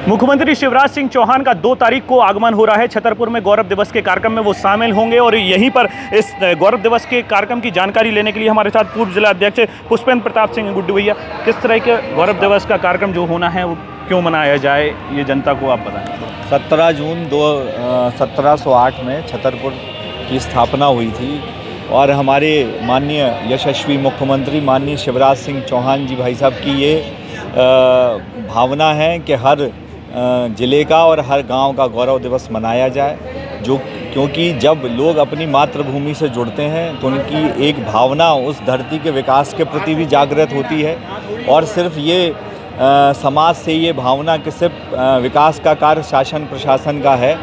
मुख्यमंत्री शिवराज सिंह चौहान का 2 तारीख को आगमन हो रहा है। छतरपुर में गौरव दिवस के कार्यक्रम में वो शामिल होंगे और यहीं पर इस गौरव दिवस के कार्यक्रम की जानकारी लेने के लिए हमारे साथ पूर्व जिला अध्यक्ष पुष्पेंद्र प्रताप सिंह गुड्डू भैया, किस तरह के गौरव दिवस का कार्यक्रम जो होना है वो क्यों मनाया जाए, ये जनता को आप बताएं। 17 जून 1708 में छतरपुर की स्थापना हुई थी और हमारे माननीय यशस्वी मुख्यमंत्री माननीय शिवराज सिंह चौहान जी भाई साहब की ये भावना है कि हर ज़िले का और हर गांव का गौरव दिवस मनाया जाए, जो क्योंकि जब लोग अपनी मातृभूमि से जुड़ते हैं तो उनकी एक भावना उस धरती के विकास के प्रति भी जागृत होती है। और सिर्फ ये समाज से ये भावना कि सिर्फ विकास का कार्य शासन प्रशासन का है।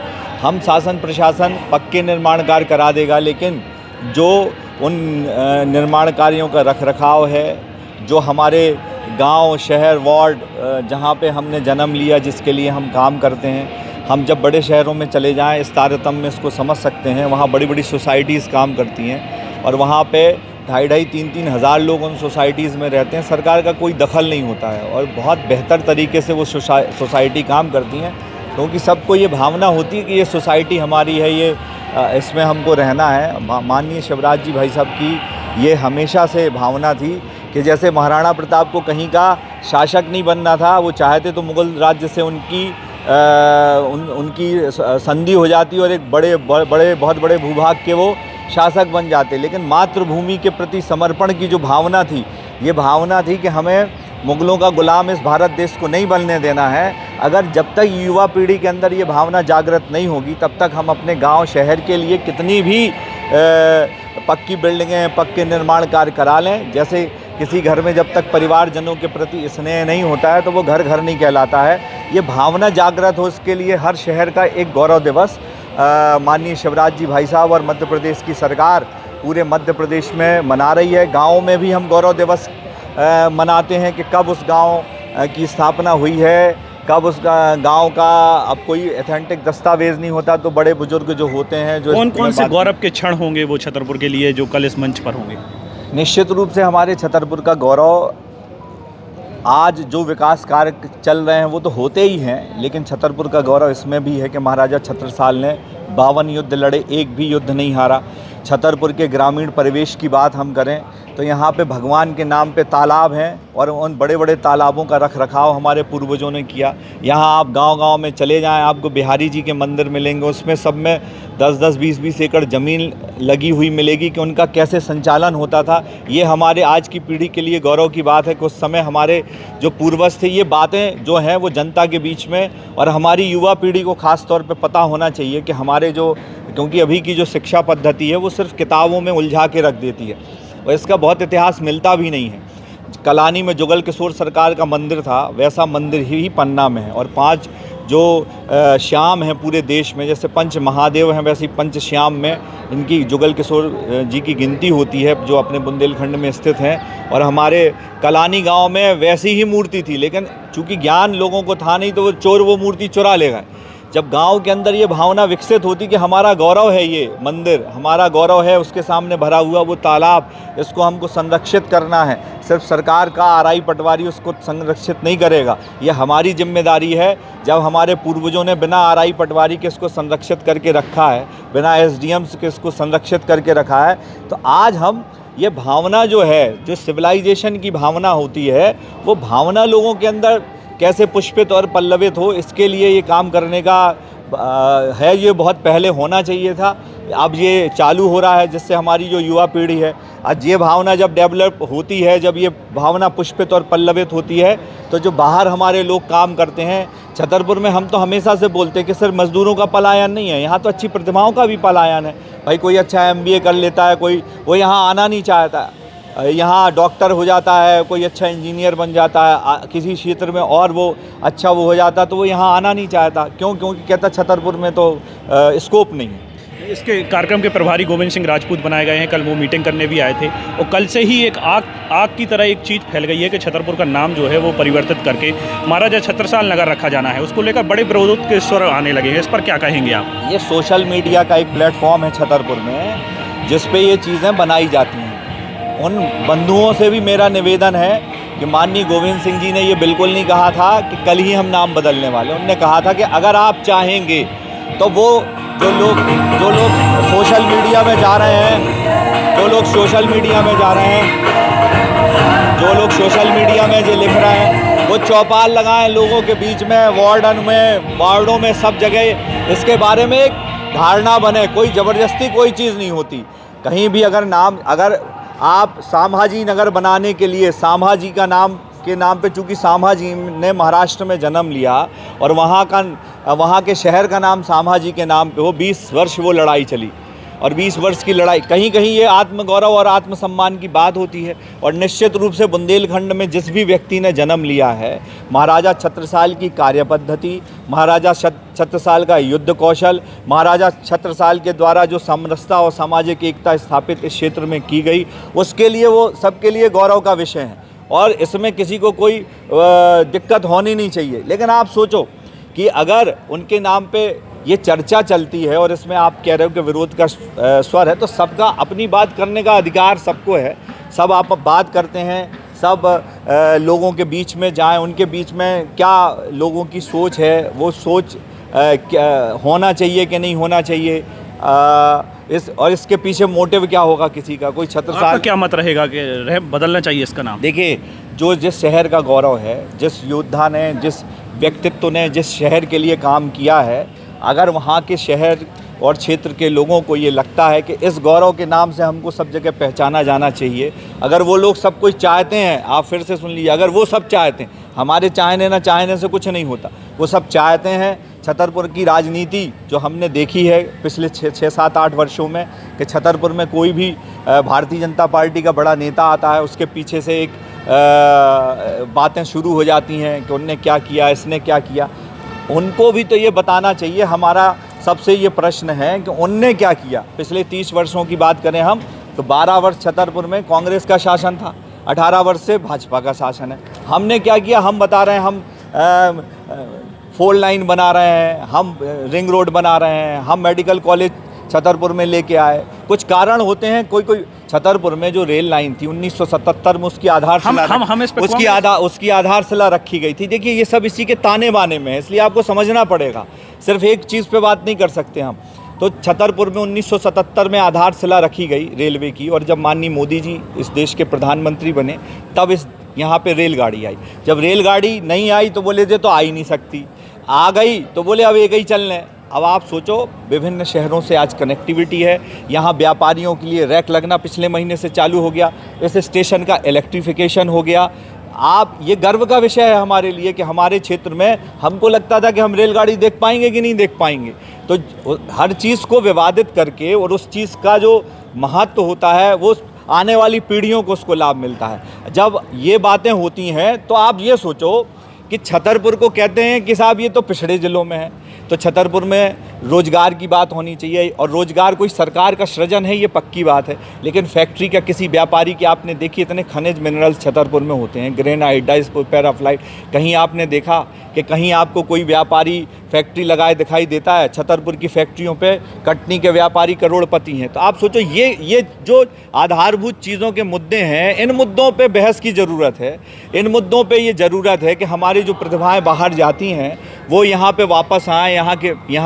हम शासन प्रशासन पक्के निर्माण कार्य करा देगा, लेकिन जो उन निर्माण कार्यों का रखरखाव है, जो हमारे गांव शहर वार्ड जहां पे हमने जन्म लिया, जिसके लिए हम काम करते हैं, हम जब बड़े शहरों में चले जाएं इस तारतम्य में इसको समझ सकते हैं। वहाँ बड़ी बड़ी सोसाइटीज़ काम करती हैं और वहाँ पे 2,500-3,000 हज़ार लोग उन सोसाइटीज़ में रहते हैं। सरकार का कोई दखल नहीं होता है और बहुत बेहतर तरीके से वो सोसाइटी काम करती हैं, क्योंकि सबको ये भावना होती है कि ये सोसाइटी हमारी है, ये इसमें हमको रहना है। माननीय शिवराज जी भाई साहब की ये हमेशा से भावना थी कि जैसे महाराणा प्रताप को कहीं का शासक नहीं बनना था, वो चाहते तो मुग़ल राज्य से उनकी संधि हो जाती और एक बहुत बड़े भूभाग के वो शासक बन जाते। लेकिन मातृभूमि के प्रति समर्पण की जो भावना थी, ये भावना थी कि हमें मुग़लों का गुलाम इस भारत देश को नहीं बनने देना है। अगर जब तक युवा पीढ़ी के अंदर ये भावना जागृत नहीं होगी, तब तक हम अपने गांव शहर के लिए कितनी भी पक्की बिल्डिंगें पक्के निर्माण कार्य करा लें, जैसे किसी घर में जब तक परिवारजनों के प्रति स्नेह नहीं होता है तो वो घर घर नहीं कहलाता है। ये भावना जागृत हो, इसके लिए हर शहर का एक गौरव दिवस माननीय शिवराज जी भाई साहब और मध्य प्रदेश की सरकार पूरे मध्य प्रदेश में मना रही है। गाँव में भी हम गौरव दिवस मनाते हैं कि कब उस गांव की स्थापना हुई है, कब उस गांव का अब कोई ऑथेंटिक दस्तावेज नहीं होता तो बड़े बुजुर्ग जो होते हैं, जो कौन से गौरव के क्षण होंगे वो छतरपुर के लिए जो कल इस मंच पर होंगे? निश्चित रूप से हमारे छतरपुर का गौरव, आज जो विकास कार्य चल रहे हैं वो तो होते ही हैं, लेकिन छतरपुर का गौरव इसमें भी है कि महाराजा छत्रसाल ने 52 युद्ध लड़े, एक भी युद्ध नहीं हारा। छतरपुर के ग्रामीण परिवेश की बात हम करें तो यहाँ पे भगवान के नाम पे तालाब हैं और उन बड़े बड़े तालाबों का रखरखाव हमारे पूर्वजों ने किया। यहाँ आप गांव-गांव में चले जाएं, आपको बिहारी जी के मंदिर मिलेंगे, उसमें सब में 10-10, 20-20 एकड़ ज़मीन लगी हुई मिलेगी कि उनका कैसे संचालन होता था। ये हमारे आज की पीढ़ी के लिए गौरव की बात है कि उस समय हमारे जो पूर्वज थे, ये बातें जो हैं वो जनता के बीच में और हमारी युवा पीढ़ी को ख़ास तौर पे पता होना चाहिए कि हमारे जो, क्योंकि अभी की जो शिक्षा पद्धति है वो सिर्फ किताबों में उलझा के रख देती है और इसका बहुत इतिहास मिलता भी नहीं है। कलानी में जुगल किशोर सरकार का मंदिर था, वैसा मंदिर ही पन्ना में है। और 5 जो श्याम हैं पूरे देश में, जैसे पंच महादेव हैं वैसे ही पंच श्याम में इनकी जुगल किशोर जी की गिनती होती है, जो अपने बुंदेलखंड में स्थित हैं। और हमारे कलानी गांव में वैसी ही मूर्ति थी, लेकिन चूँकि ज्ञान लोगों को था नहीं तो वो चोर वो मूर्ति चुरा ले गए। जब गांव के अंदर ये भावना विकसित होती कि हमारा गौरव है ये मंदिर, हमारा गौरव है उसके सामने भरा हुआ वो तालाब, इसको हमको संरक्षित करना है। सिर्फ सरकार का आरआई पटवारी उसको संरक्षित नहीं करेगा, ये हमारी जिम्मेदारी है। जब हमारे पूर्वजों ने बिना आरआई पटवारी के इसको संरक्षित करके रखा है, बिना एसडीएम्स के इसको संरक्षित करके रखा है, तो आज हम ये भावना जो है, जो सिविलाइजेशन की भावना होती है, वो भावना लोगों के अंदर कैसे पुष्पित और पल्लवित हो, इसके लिए ये काम करने का है। ये बहुत पहले होना चाहिए था, अब ये चालू हो रहा है, जिससे हमारी जो युवा पीढ़ी है, आज ये भावना जब डेवलप होती है, जब ये भावना पुष्पित और पल्लवित होती है, तो जो बाहर हमारे लोग काम करते हैं छतरपुर में, हम तो हमेशा से बोलते हैं कि सिर्फ मज़दूरों का पलायन नहीं है, यहाँ तो अच्छी प्रतिभाओं का भी पलायन है। भाई कोई अच्छा MBA कर लेता है, कोई वो यहाँ आना नहीं चाहता, यहाँ डॉक्टर हो जाता है, कोई अच्छा इंजीनियर बन जाता है किसी क्षेत्र में और वो अच्छा वो हो जाता, तो वो यहाँ आना नहीं चाहता। क्यों? क्योंकि कहता छतरपुर में तो स्कोप नहीं है। इसके कार्यक्रम के प्रभारी गोविंद सिंह राजपूत बनाए गए हैं, कल वो मीटिंग करने भी आए थे और कल से ही एक आग की तरह एक चीज़ फैल गई है कि छतरपुर का नाम जो है वो परिवर्तित करके महाराजा छत्रसाल नगर रखा जाना है। उसको लेकर बड़े विरोध के स्वर आने लगे हैं, इस पर क्या कहेंगे आप? ये सोशल मीडिया का एक प्लेटफॉर्म है छतरपुर में, जिस पे ये चीज़ें बनाई जाती हैं। उन बंधुओं से भी मेरा निवेदन है कि माननीय गोविंद सिंह जी ने ये बिल्कुल नहीं कहा था कि कल ही हम नाम बदलने वाले। उन्होंने कहा था कि अगर आप चाहेंगे तो वो जो लोग सोशल मीडिया में जा रहे हैं, जो लोग सोशल मीडिया में जो लिख रहे हैं, वो चौपाल लगाएं लोगों के बीच में, वार्डों में सब जगह इसके बारे में एक धारणा बने। कोई ज़बरदस्ती कोई चीज़ नहीं होती। कहीं भी अगर आप सामाजी नगर बनाने के लिए सामाजी के नाम पे, चूँकि सामाजी ने महाराष्ट्र में जन्म लिया और वहाँ के शहर का नाम सामाजी के नाम पे, वो 20 वर्ष वो लड़ाई चली और 20 वर्ष की लड़ाई, कहीं कहीं ये आत्मगौरव और आत्मसम्मान की बात होती है। और निश्चित रूप से बुंदेलखंड में जिस भी व्यक्ति ने जन्म लिया है, महाराजा छत्रसाल की कार्यपद्धति, महाराजा छत्रसाल का युद्ध कौशल, महाराजा छत्रसाल के द्वारा जो समरसता और सामाजिक एकता स्थापित इस क्षेत्र में की गई, उसके लिए वो सबके लिए गौरव का विषय है और इसमें किसी को कोई दिक्कत होनी नहीं चाहिए। लेकिन आप सोचो कि अगर उनके नाम पे ये चर्चा चलती है और इसमें आप कह रहे हो कि विरोध का स्वर है, तो सबका अपनी बात करने का अधिकार सबको है। सब आप बात करते हैं, सब लोगों के बीच में जाएं, उनके बीच में क्या लोगों की सोच है, वो सोच होना चाहिए कि नहीं होना चाहिए, इसके पीछे मोटिव क्या होगा किसी का। कोई छत्रसाल, क्या मत रहेगा कि बदलना चाहिए इसका नाम? देखिए, जिस शहर का गौरव है, जिस योद्धा ने, जिस व्यक्तित्व ने जिस शहर के लिए काम किया है, अगर वहाँ के शहर और क्षेत्र के लोगों को ये लगता है कि इस गौरव के नाम से हमको सब जगह पहचाना जाना चाहिए, अगर वो लोग सब कुछ चाहते हैं, आप फिर से सुन लीजिए, अगर वो सब चाहते हैं, हमारे चाहने ना चाहने से कुछ नहीं होता, वो सब चाहते हैं। छतरपुर की राजनीति जो हमने देखी है पिछले 6-7-8 वर्षों में, कि छतरपुर में कोई भी भारतीय जनता पार्टी का बड़ा नेता आता है, उसके पीछे से एक बातें शुरू हो जाती हैं कि उनने क्या किया, इसने क्या किया। उनको भी तो ये बताना चाहिए। हमारा सबसे ये प्रश्न है कि उनने क्या किया। पिछले 30 वर्षों की बात करें हम, तो 12 वर्ष छतरपुर में कांग्रेस का शासन था, 18 वर्ष से भाजपा का शासन है। हमने क्या किया, हम बता रहे हैं, हम 4 लाइन बना रहे हैं, हम रिंग रोड बना रहे हैं, हम मेडिकल कॉलेज छतरपुर में लेके आए। कुछ कारण होते हैं। कोई छतरपुर में जो रेल लाइन थी 1977 में, उसकी उसकी आधारशिला रखी गई थी। देखिए, ये सब इसी के ताने बाने में है, इसलिए आपको समझना पड़ेगा। सिर्फ एक चीज़ पे बात नहीं कर सकते हम। तो छतरपुर में 1977 में आधारशिला रखी गई रेलवे की, और जब माननीय मोदी जी इस देश के प्रधानमंत्री बने, तब यहाँ पे रेलगाड़ी आई। जब रेलगाड़ी नहीं आई तो बोले थे तो आ ही नहीं सकती, आ गई तो बोले अब एक ही चलने। अब आप सोचो, विभिन्न शहरों से आज कनेक्टिविटी है, यहाँ व्यापारियों के लिए रैक लगना पिछले महीने से चालू हो गया, इस स्टेशन का इलेक्ट्रिफिकेशन हो गया। आप, ये गर्व का विषय है हमारे लिए कि हमारे क्षेत्र में, हमको लगता था कि हम रेलगाड़ी देख पाएंगे कि नहीं देख पाएंगे। तो हर चीज़ को विवादित करके, और उस चीज़ का जो महत्व होता है वो आने वाली पीढ़ियों को उसको लाभ मिलता है। जब ये बातें होती हैं तो आप ये सोचो कि छतरपुर को कहते हैं कि साहब ये तो पिछड़े ज़िलों में है, तो छतरपुर में रोज़गार की बात होनी चाहिए, और रोज़गार कोई सरकार का सृजन है, ये पक्की बात है। लेकिन फैक्ट्री का किसी व्यापारी की आपने देखी, इतने खनिज मिनरल्स छतरपुर में होते हैं, ग्रेनाइट, पैराफ्लाइट, कहीं आपने देखा कि कहीं आपको कोई व्यापारी फैक्ट्री लगाए दिखाई देता है? छतरपुर की फैक्ट्रियों पे कटनी के व्यापारी करोड़पति हैं। तो आप सोचो, ये जो आधारभूत चीज़ों के मुद्दे हैं, इन मुद्दों पे बहस की ज़रूरत है। इन मुद्दों पे ये ज़रूरत है कि हमारी जो प्रतिभाएं बाहर जाती हैं वो यहाँ पे वापस आएँ, यहाँ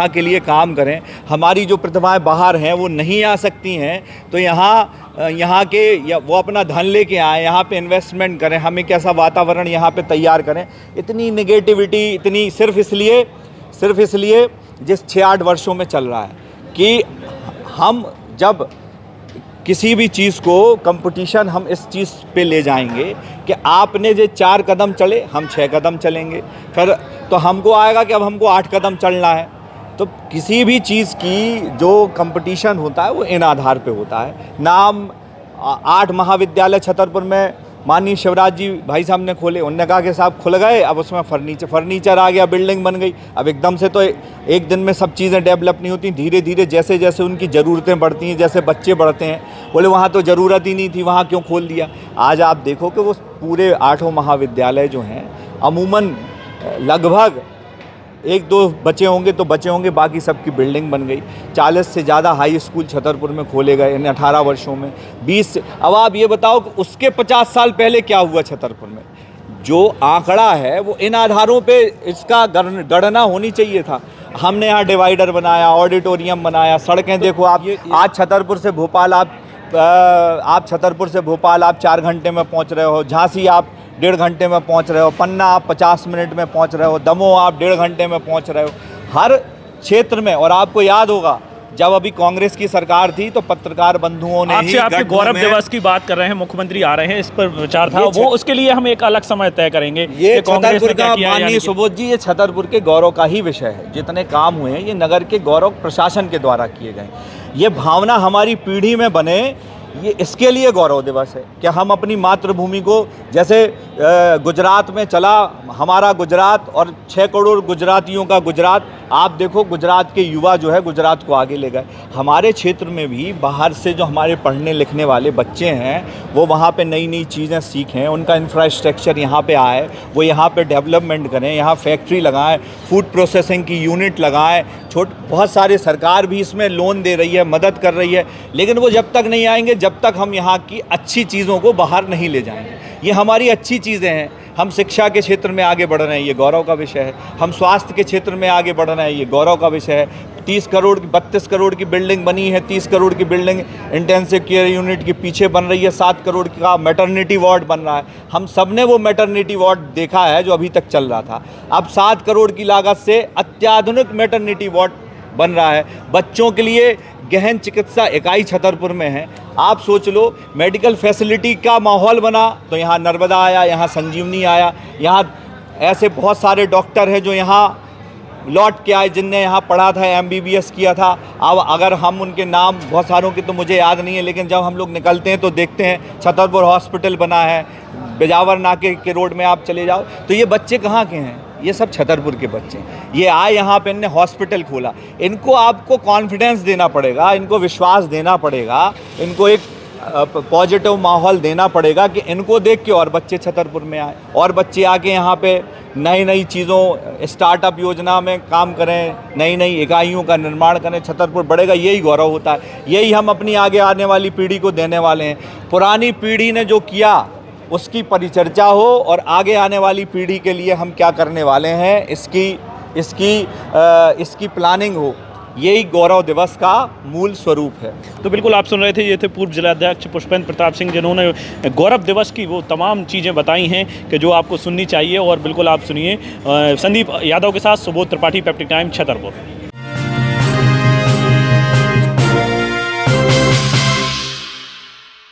के लिए काम करें। हमारी जो प्रतिभाएं बाहर हैं वो नहीं आ सकती हैं, तो यहाँ के वो अपना धन लेके आएँ, यहाँ पे इन्वेस्टमेंट करें, हम एक ऐसा वातावरण यहाँ पे तैयार करें। इतनी नेगेटिविटी, इतनी सिर्फ इसलिए जिस 6-8 वर्षों में चल रहा है कि हम जब किसी भी चीज़ को कंपटीशन, हम इस चीज़ पे ले जाएंगे कि आपने जो 4 कदम चले, हम 6 कदम चलेंगे, फिर तो हमको आएगा कि अब हमको 8 कदम चलना है। तो किसी भी चीज़ की जो कंपटीशन होता है वो इन आधार पे होता है। नाम 8 महाविद्यालय छतरपुर में माननीय शिवराज जी भाई साहब ने खोले, उनने कहा कि साहब खुल गए, अब उसमें फर्नीचर आ गया, बिल्डिंग बन गई। अब एकदम से तो एक दिन में सब चीज़ें डेवलप नहीं होती, धीरे धीरे जैसे जैसे उनकी ज़रूरतें बढ़ती हैं, जैसे बच्चे बढ़ते हैं, बोले वहाँ तो ज़रूरत ही नहीं थी, वहाँ क्यों खोल दिया। आज आप देखो कि वो पूरे 8 महाविद्यालय जो हैं, अमूमन लगभग 1-2 बचे होंगे, बाकी सबकी बिल्डिंग बन गई। 40 से ज़्यादा हाई स्कूल छतरपुर में खोले गए इन 18 वर्षों में। 20 अब आप ये बताओ कि उसके 50 साल पहले क्या हुआ छतरपुर में। जो आंकड़ा है वो इन आधारों पे इसका गणना होनी चाहिए था। हमने यहाँ डिवाइडर बनाया, ऑडिटोरियम बनाया, सड़कें देखो आप। आज छतरपुर से भोपाल आप छतरपुर से भोपाल आप 4 घंटे में पहुँच रहे हो, झांसी आप 1.5 घंटे में पहुँच रहे हो, पन्ना आप 50 मिनट में पहुँच रहे हो, दमोह आप 1.5 घंटे में पहुँच रहे हो, हर क्षेत्र में। और आपको याद होगा जब अभी कांग्रेस की सरकार थी तो पत्रकार बंधुओं ने आपसे आपके गौरव दिवस की बात कर रहे हैं, मुख्यमंत्री आ रहे हैं, इस पर विचार था वो, उसके लिए हम एक अलग समय तय करेंगे। ये छतरपुर का, माननीय सुबोध जी, ये छतरपुर के गौरव का ही विषय है। जितने काम हुए हैं ये नगर के गौरव प्रशासन के द्वारा किए गए। ये भावना हमारी पीढ़ी में बने, ये इसके लिए गौरव दिवस है कि हम अपनी मातृभूमि को, जैसे गुजरात में चला हमारा गुजरात और 6 करोड़ गुजरातियों का गुजरात, आप देखो गुजरात के युवा जो है गुजरात को आगे ले गए। हमारे क्षेत्र में भी बाहर से जो हमारे पढ़ने लिखने वाले बच्चे हैं वो वहाँ पे नई नई चीज़ें सीखें, उनका इंफ्रास्ट्रक्चर यहाँ पे आए, वो यहाँ पे डेवलपमेंट करें, यहाँ फैक्ट्री लगाएं, फूड प्रोसेसिंग की यूनिट लगाएं। बहुत सारे सरकार भी इसमें लोन दे रही है, मदद कर रही है, लेकिन वो जब तक नहीं आएंगे जब तक हम यहाँ की अच्छी चीज़ों को बाहर नहीं ले जाएंगे। ये हमारी अच्छी चीज़ें हैं। हम शिक्षा के क्षेत्र में आगे बढ़ रहे हैं, ये गौरव का विषय है। हम स्वास्थ्य के क्षेत्र में आगे बढ़ रहे हैं, ये गौरव का विषय है। 32 करोड़ की बिल्डिंग बनी है, 30 करोड़ की बिल्डिंग इंटेंसिव केयर यूनिट के पीछे बन रही है, 7 करोड़ का मैटरनिटी वार्ड बन रहा है। हम सब ने वो मैटरनिटी वार्ड देखा है जो अभी तक चल रहा था। अब 7 करोड़ की लागत से अत्याधुनिक मैटरनिटी वार्ड बन रहा है। बच्चों के लिए गहन चिकित्सा इकाई छतरपुर में है। आप सोच लो, मेडिकल फैसिलिटी का माहौल बना तो यहाँ नर्मदा आया, यहाँ संजीवनी आया, यहाँ ऐसे बहुत सारे डॉक्टर हैं जो यहाँ लौट के आए, जिनने यहाँ पढ़ा था, MBBS किया था। अब अगर हम उनके नाम, बहुत सारों के तो मुझे याद नहीं है, लेकिन जब हम लोग निकलते हैं तो देखते हैं छतरपुर हॉस्पिटल बना है, बिजावर नाके के रोड में आप चले जाओ तो ये बच्चे कहाँ के हैं? ये सब छतरपुर के बच्चे। ये आए यहाँ पे, इनने हॉस्पिटल खोला। इनको आपको कॉन्फिडेंस देना पड़ेगा, इनको विश्वास देना पड़ेगा, इनको एक पॉजिटिव माहौल देना पड़ेगा कि इनको देख के और बच्चे छतरपुर में आए, और बच्चे आके यहाँ पे नई नई चीज़ों, स्टार्टअप योजना में काम करें, नई नई इकाइयों का निर्माण करें, छतरपुर बढ़ेगा। यही गौरव होता है, यही हम अपनी आगे आने वाली पीढ़ी को देने वाले हैं। पुरानी पीढ़ी ने जो किया उसकी परिचर्चा हो और आगे आने वाली पीढ़ी के लिए हम क्या करने वाले हैं इसकी प्लानिंग हो। यही गौरव दिवस का मूल स्वरूप है। तो बिल्कुल आप सुन रहे थे, ये थे पूर्व जिलाध्यक्ष पुष्पेंद्र प्रताप सिंह, जिन्होंने गौरव दिवस की वो तमाम चीज़ें बताई हैं कि जो आपको सुननी चाहिए, और बिल्कुल आप सुनिए। संदीप यादव के साथ सुबोध त्रिपाठी, पैप्टिक टाइम, छतरपुर।